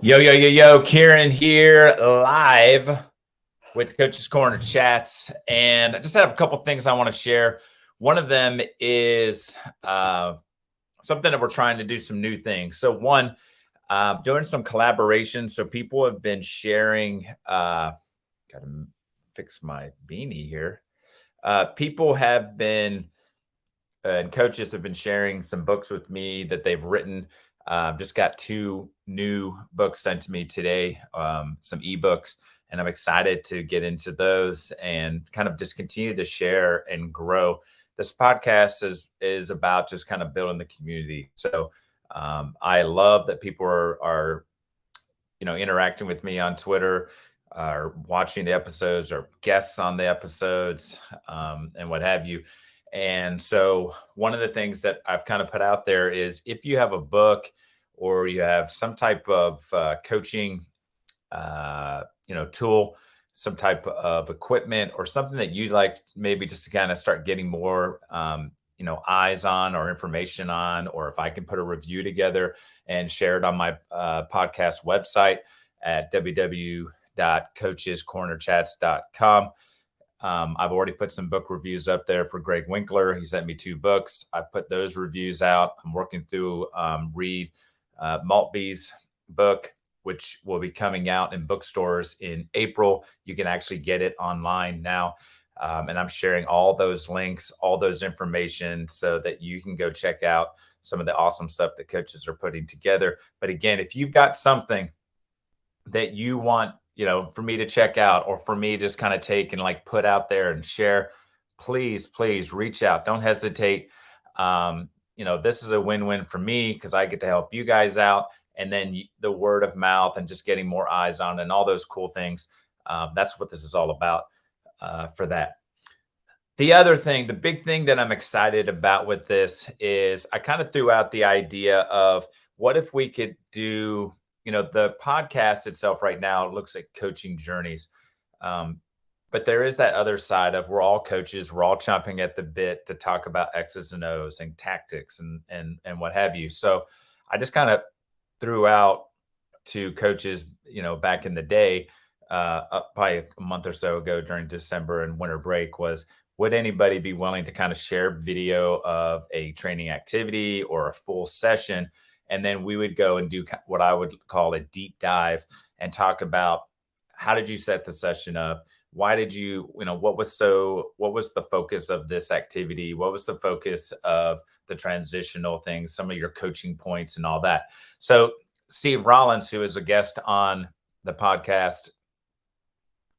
Yo, Kieran here live with Coach's Corner Chats. And I just have a couple things I want to share. One of them is something that we're trying to do some new things. So one, doing some collaboration. So people have been sharing, got to fix my beanie here. People have been, and coaches have been sharing some books with me that they've written. Just got 2 new books sent to me today, some ebooks, and I'm excited to get into those and kind of just continue to share and grow. This podcast is about just kind of building the community. So I love that people are interacting with me on Twitter, or watching the episodes, or guests on the episodes, and what have you. And so one of the things that I've kind of put out there is, if you have a book or you have some type of coaching, tool, some type of equipment, or something that you'd like maybe just to kind of start getting more, eyes on or information on, or if I can put a review together and share it on my podcast website at www.coachescornerchats.com. I've already put some book reviews up there for Greg Winkler. He sent me 2 books. I've put those reviews out. I'm working through Reed Maltby's book, which will be coming out in bookstores in April. You can actually get it online now. And I'm sharing all those links, all those information, so that you can go check out some of the awesome stuff that coaches are putting together. But again, if you've got something that you want, for me to check out, or for me just kind of take and like put out there and share, please reach out. Don't hesitate. This is a win-win for me, because I get to help you guys out. And then the word of mouth and just getting more eyes on and all those cool things. That's what this is all about for that. The other thing, the big thing that I'm excited about with this is, I kind of threw out the idea of, what if we could do, the podcast itself right now looks at coaching journeys. But there is that other side of, we're all coaches. We're all chomping at the bit to talk about X's and O's and tactics and what have you. So I just kind of threw out to coaches, back in the day, probably a month or so ago during December and winter break, was, would anybody be willing to kind of share video of a training activity or a full session? And then we would go and do what I would call a deep dive and talk about, how did you set the session up? Why did you, what was the focus of this activity? What was the focus of the transitional things, some of your coaching points and all that? So Steve Rollins, who is a guest on the podcast,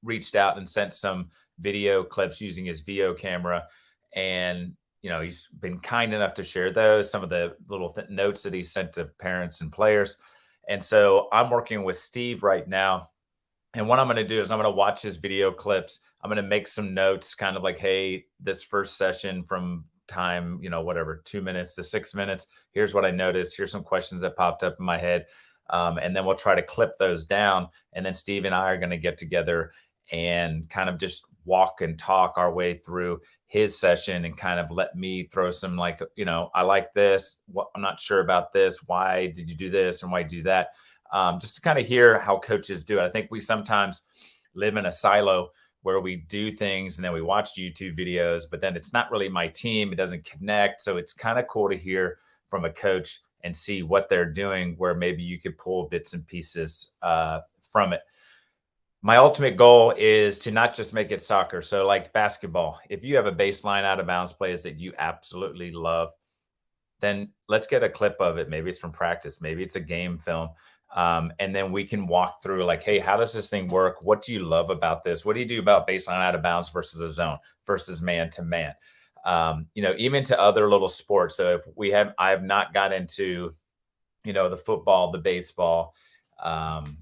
reached out and sent some video clips using his VO camera. And he's been kind enough to share those, some of the little notes that he sent to parents and players. And so I'm working with Steve right now. And what I'm going to do is, I'm going to watch his video clips. I'm going to make some notes, kind of like, hey, this first session from time, 2 minutes to 6 minutes. Here's what I noticed. Here's some questions that popped up in my head. And then we'll try to clip those down. And then Steve and I are going to get together and kind of just walk and talk our way through his session, and kind of let me throw some, like, I like this. I'm not sure about this. Why did you do this? And why do that? Just to kind of hear how coaches do it. I think we sometimes live in a silo where we do things and then we watch YouTube videos, but then it's not really my team. It doesn't connect. So it's kind of cool to hear from a coach and see what they're doing, where maybe you could pull bits and pieces from it. My ultimate goal is to not just make it soccer. So, like basketball, if you have a baseline out of bounds plays that you absolutely love, then let's get a clip of it. Maybe it's from practice, maybe it's a game film. And then we can walk through like, hey, how does this thing work? What do you love about this? What do you do about baseline out of bounds versus a zone versus man to man? Even to other little sports. So if I have not got into, the football, the baseball, um,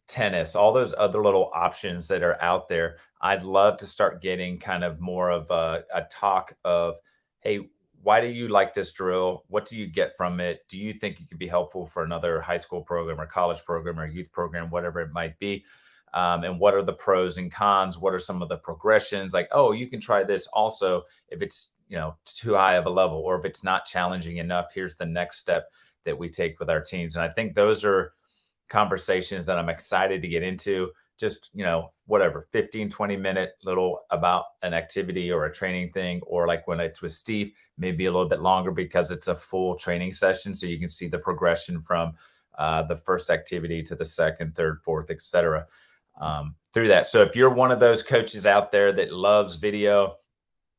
tennis, all those other little options that are out there. I'd love to start getting kind of more of a talk of, hey, why do you like this drill? What do you get from it? Do you think it could be helpful for another high school program or college program or youth program, whatever it might be? And what are the pros and cons? What are some of the progressions? Like, oh, you can try this also if it's, too high of a level, or if it's not challenging enough, here's the next step that we take with our teams. And I think those are conversations that I'm excited to get into. Just, whatever, 15, 20-minute little about an activity or a training thing, or like when it's with Steve, maybe a little bit longer because it's a full training session. So you can see the progression from the first activity to the second, third, fourth, etc. Through that. So if you're one of those coaches out there that loves video,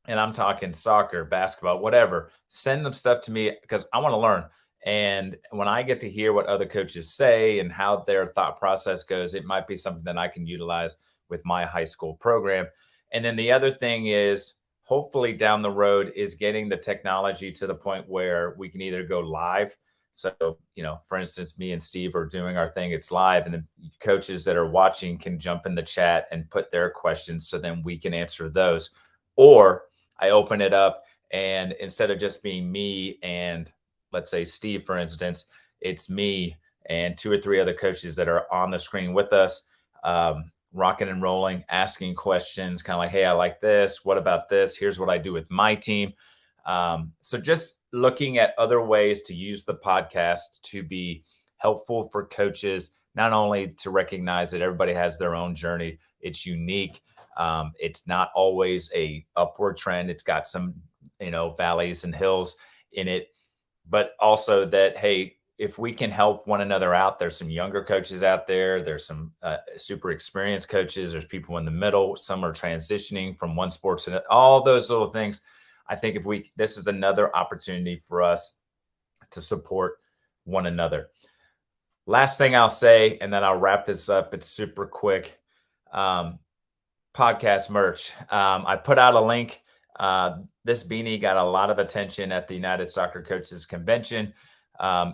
and I'm talking soccer, basketball, whatever, send them stuff to me because I want to learn. And when I get to hear what other coaches say and how their thought process goes, it might be something that I can utilize with my high school program. And then the other thing is, hopefully down the road, is getting the technology to the point where we can either go live. So, for instance, me and Steve are doing our thing, it's live, and the coaches that are watching can jump in the chat and put their questions so then we can answer those. Or I open it up, and instead of just being me and, let's say, Steve, for instance, it's me and two or three other coaches that are on the screen with us, rocking and rolling, asking questions, kind of like, hey, I like this. What about this? Here's what I do with my team. So just looking at other ways to use the podcast to be helpful for coaches, not only to recognize that everybody has their own journey, it's unique. It's not always a upward trend. It's got some, valleys and hills in it, but also that, hey, if we can help one another out, there's some younger coaches out there. There's some super experienced coaches. There's people in the middle. Some are transitioning from one sport to all those little things. I think this is another opportunity for us to support one another. Last thing I'll say, and then I'll wrap this up. It's super quick. Podcast merch. I put out a link. This beanie got a lot of attention at the United Soccer Coaches Convention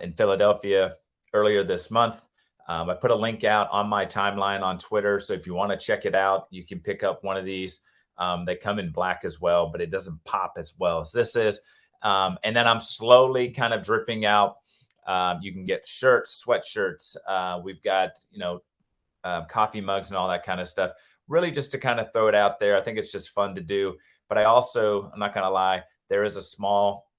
in Philadelphia earlier this month. I put a link out on my timeline on Twitter. So if you want to check it out, you can pick up one of these. They come in black as well, but it doesn't pop as well as this is. And then I'm slowly kind of dripping out. You can get shirts, sweatshirts. We've got, coffee mugs and all that kind of stuff. Really just to kind of throw it out there. I think it's just fun to do. But I'm not going to lie, there is a small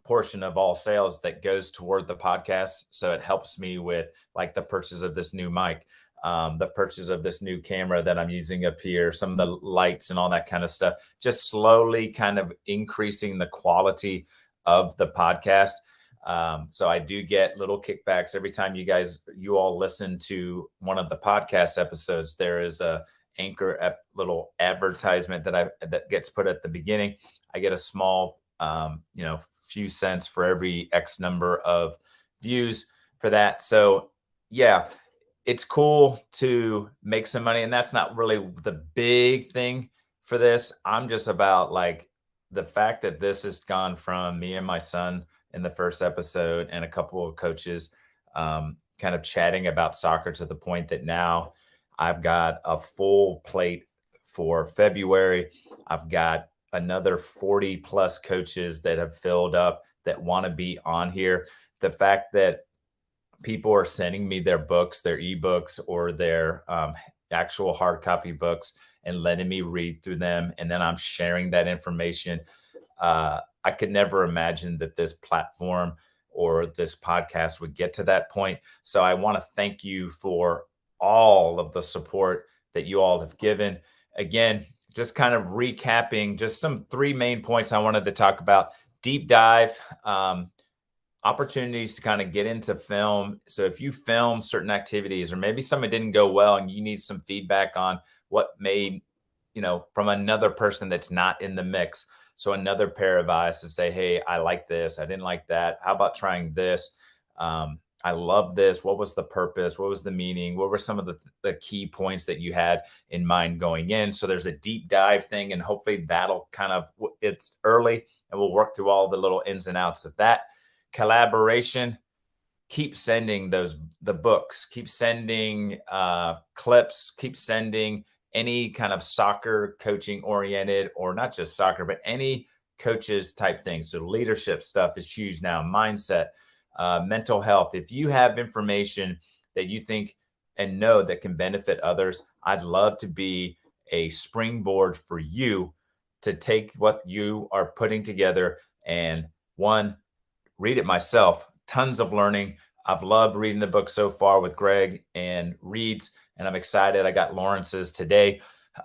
portion of all sales that goes toward the podcast. So it helps me with like the purchase of this new mic, the purchase of this new camera that I'm using up here, some of the lights and all that kind of stuff, just slowly kind of increasing the quality of the podcast. So I do get little kickbacks every time you all listen to one of the podcast episodes. There is a Anchor little advertisement that gets put at the beginning. I get a small, few cents for every X number of views for that. So yeah, it's cool to make some money, and that's not really the big thing for this. I'm just about like the fact that this has gone from me and my son in the first episode and a couple of coaches kind of chatting about soccer to the point that now I've got a full plate for February. I've got another 40 plus coaches that have filled up that want to be on here. The fact that people are sending me their books, their ebooks, or their actual hard copy books and letting me read through them, and then I'm sharing that information. I could never imagine that this platform or this podcast would get to that point. So I want to thank you for all of the support that you all have given. Again, just kind of recapping just some three main points I wanted to talk about. Deep dive opportunities to kind of get into film. So if you film certain activities, or maybe something didn't go well and you need some feedback on what made, from another person that's not in the mix. So another pair of eyes to say, hey, I like this. I didn't like that. How about trying this? I love this. What was the purpose? What was the meaning? What were some of the key points that you had in mind going in? So there's a deep dive thing, and hopefully that'll it's early and we'll work through all the little ins and outs of that. Collaboration, keep sending the books, keep sending clips, keep sending any kind of soccer coaching oriented, or not just soccer, but any coaches type things. So leadership stuff is huge now, mindset, mental health. If you have information that you think and know that can benefit others, I'd love to be a springboard for you to take what you are putting together and read it myself. Tons of learning. I've loved reading the book so far with Greg and Reed's, and I'm excited. I got Lawrence's today.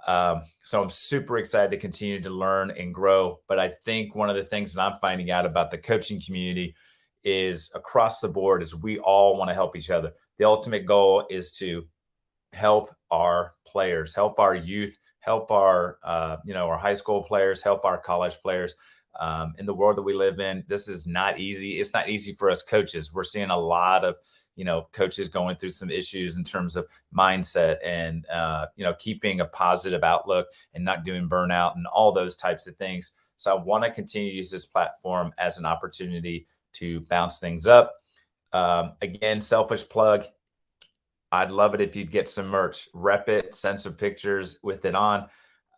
So I'm super excited to continue to learn and grow. But I think one of the things that I'm finding out about the coaching community is across the board is we all want to help each other. The ultimate goal is to help our players, help our youth, help our our high school players, help our college players. In the world that we live in, this is not easy. It's not easy for us coaches. We're seeing a lot of coaches going through some issues in terms of mindset and keeping a positive outlook and not doing burnout and all those types of things. So I want to continue to use this platform as an opportunity to bounce things up. Again, selfish plug. I'd love it if you'd get some merch, rep it, send some pictures with it on.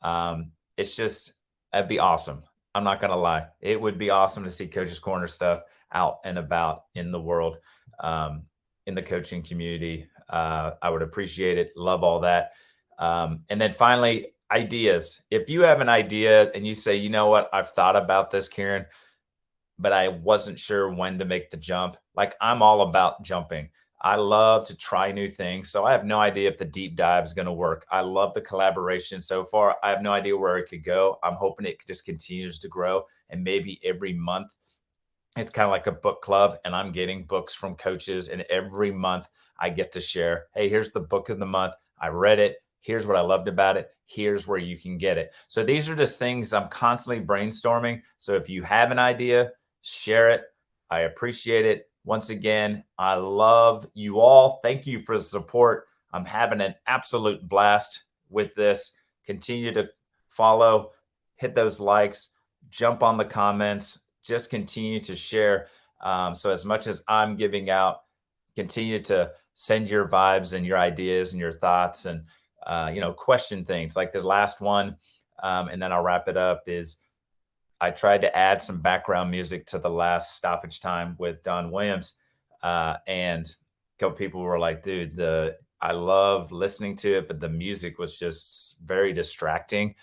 That'd be awesome. I'm not going to lie. It would be awesome to see Coach's Corner stuff out and about in the world, in the coaching community. I would appreciate it. Love all that. And then finally, ideas. If you have an idea and you say, you know what, I've thought about this, Kieran, but I wasn't sure when to make the jump. Like, I'm all about jumping. I love to try new things. So I have no idea if the deep dive is going to work. I love the collaboration so far. I have no idea where it could go. I'm hoping it just continues to grow. And maybe every month, it's kind of like a book club, and I'm getting books from coaches. And every month I get to share, hey, here's the book of the month. I read it. Here's what I loved about it. Here's where you can get it. So these are just things I'm constantly brainstorming. So if you have an idea, share it. I appreciate it. Once again, I love you all. Thank you for the support. I'm having an absolute blast with this. Continue to follow, hit those likes, jump on the comments, just continue to share. So as much as I'm giving out, continue to send your vibes and your ideas and your thoughts and, question things like the last one. And then I'll wrap it up is, I tried to add some background music to the last stoppage time with Don Williams. And a couple people were like, dude, I love listening to it, but the music was just very distracting.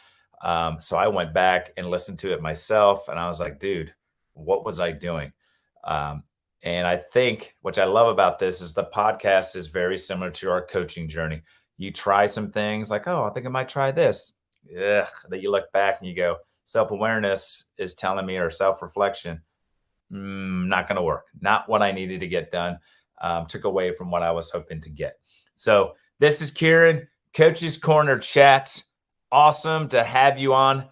So I went back and listened to it myself. And I was like, dude, what was I doing? And I think what I love about this is the podcast is very similar to our coaching journey. You try some things like, oh, I think I might try this. Ugh. Then you look back and you go, self-awareness is telling me, or self-reflection, not going to work. Not what I needed to get done. Took away from what I was hoping to get. So this is Kieran, Coach's Corner Chat. Awesome to have you on.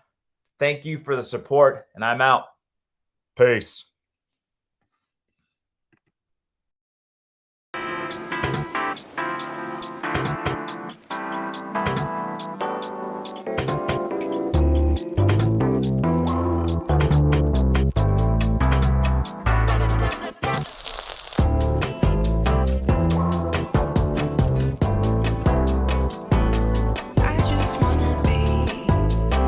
Thank you for the support, and I'm out. Peace.